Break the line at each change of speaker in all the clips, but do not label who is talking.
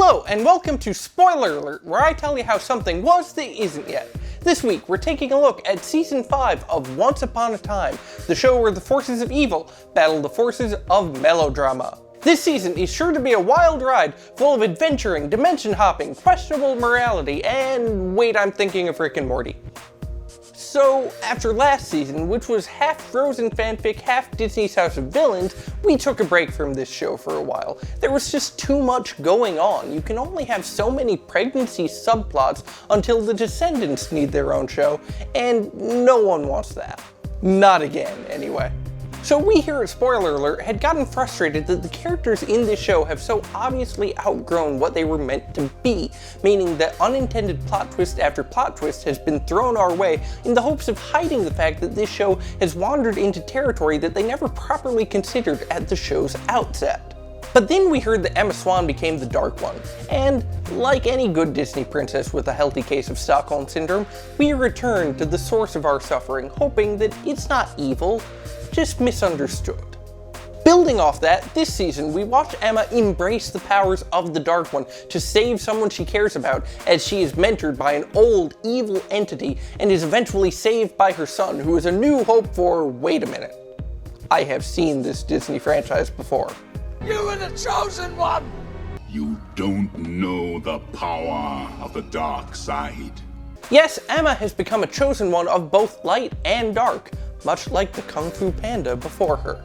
Hello, and welcome to Spoiler Alert, where I tell you how something was that isn't yet. This week, we're taking a look at Season 5 of Once Upon a Time, the show where the forces of evil battle the forces of melodrama. This season is sure to be a wild ride, full of adventuring, dimension hopping, questionable morality, and wait, I'm thinking of Rick and Morty. So, after last season, which was half Frozen fanfic, half Disney's House of Villains, we took a break from this show for a while. There was just too much going on. You can only have so many pregnancy subplots until the descendants need their own show, and no one wants that. Not again, anyway. So we here at Spoiler Alert had gotten frustrated that the characters in this show have so obviously outgrown what they were meant to be, meaning that unintended plot twist after plot twist has been thrown our way in the hopes of hiding the fact that this show has wandered into territory that they never properly considered at the show's outset. But then we heard that Emma Swan became the Dark One, and like any good Disney princess with a healthy case of Stockholm Syndrome, we returned to the source of our suffering, hoping that it's not evil, just misunderstood. Building off that, this season we watch Emma embrace the powers of the Dark One to save someone she cares about, as she is mentored by an old, evil entity and is eventually saved by her son, who is a new hope for, wait a minute, I have seen this Disney franchise before.
You are the chosen one!
You don't know the power of the dark side.
Yes, Emma has become a chosen one of both light and dark, much like the Kung Fu Panda before her.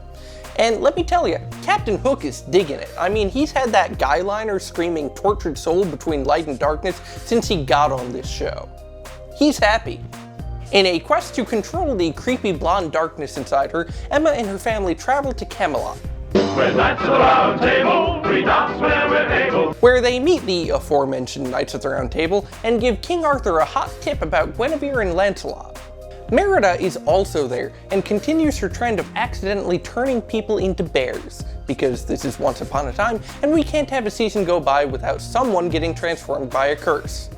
And let me tell you, Captain Hook is digging it. I mean, he's had that guy liner screaming tortured soul between light and darkness since he got on this show. He's happy. In a quest to control the creepy blonde darkness inside her, Emma and her family travel to Camelot,
We're Knights of the Round Table, we dance where we're able.
where they meet the aforementioned Knights of the Round Table and give King Arthur a hot tip about Guinevere and Lancelot. Merida is also there and continues her trend of accidentally turning people into bears, because this is Once Upon a Time and we can't have a season go by without someone getting transformed by a curse.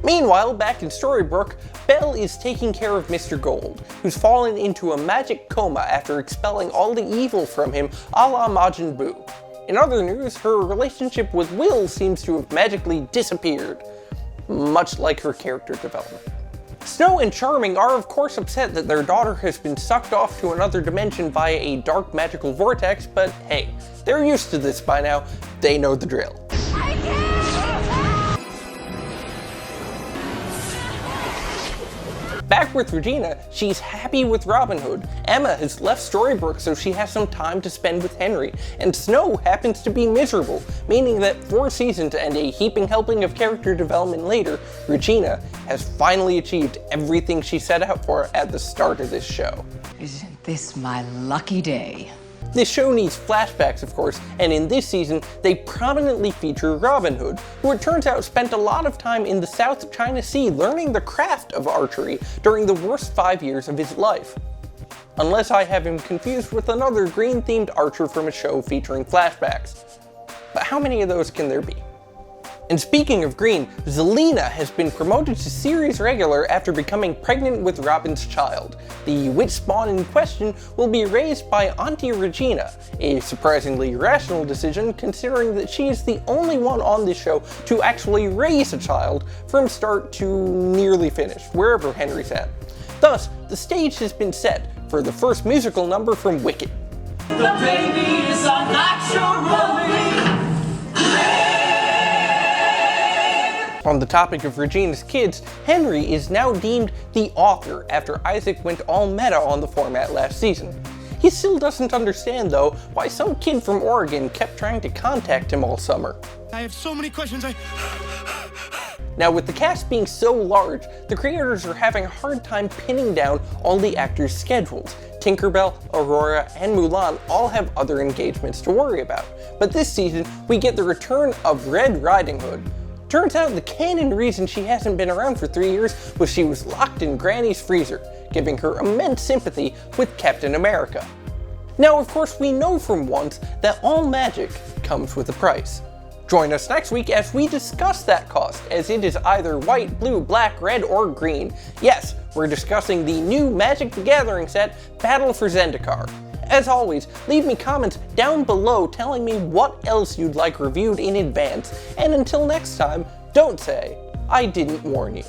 Meanwhile, back in Storybrooke, Belle is taking care of Mr. Gold, who's fallen into a magic coma after expelling all the evil from him a la Majin Buu. In other news, her relationship with Will seems to have magically disappeared, much like her character development. Snow and Charming are of course upset that their daughter has been sucked off to another dimension via a dark magical vortex, but hey, they're used to this by now, they know the drill. Back with Regina, she's happy with Robin Hood, Emma has left Storybrooke so she has some time to spend with Henry, and Snow happens to be miserable, meaning that 4 seasons and a heaping helping of character development later, Regina has finally achieved everything she set out for at the start of this show.
Isn't this my lucky day?
This show needs flashbacks, of course, and in this season, they prominently feature Robin Hood, who it turns out spent a lot of time in the South China Sea learning the craft of archery during the worst 5 years of his life. Unless I have him confused with another green-themed archer from a show featuring flashbacks. But how many of those can there be? And speaking of green, Zelina has been promoted to series regular after becoming pregnant with Robin's child. The witch spawn in question will be raised by Auntie Regina, a surprisingly rational decision considering that she is the only one on this show to actually raise a child from start to nearly finish, wherever Henry's at. Thus, the stage has been set for the first musical number from Wicked.
The baby is unnaturally.
On the topic of Regina's kids, Henry is now deemed the author after Isaac went all meta on the format last season. He still doesn't understand, though, why some kid from Oregon kept trying to contact him all summer.
I have so many questions.
Now, with the cast being so large, the creators are having a hard time pinning down all the actors' schedules. Tinkerbell, Aurora, and Mulan all have other engagements to worry about. But this season, we get the return of Red Riding Hood. Turns out the canon reason she hasn't been around for 3 years was she was locked in Granny's freezer, giving her immense sympathy with Captain America. Now, of course, we know from once that all magic comes with a price. Join us next week as we discuss that cost, as it is either white, blue, black, red, or green. Yes, we're discussing the new Magic the Gathering set, Battle for Zendikar. As always, leave me comments down below telling me what else you'd like reviewed in advance, and until next time, don't say I didn't warn you.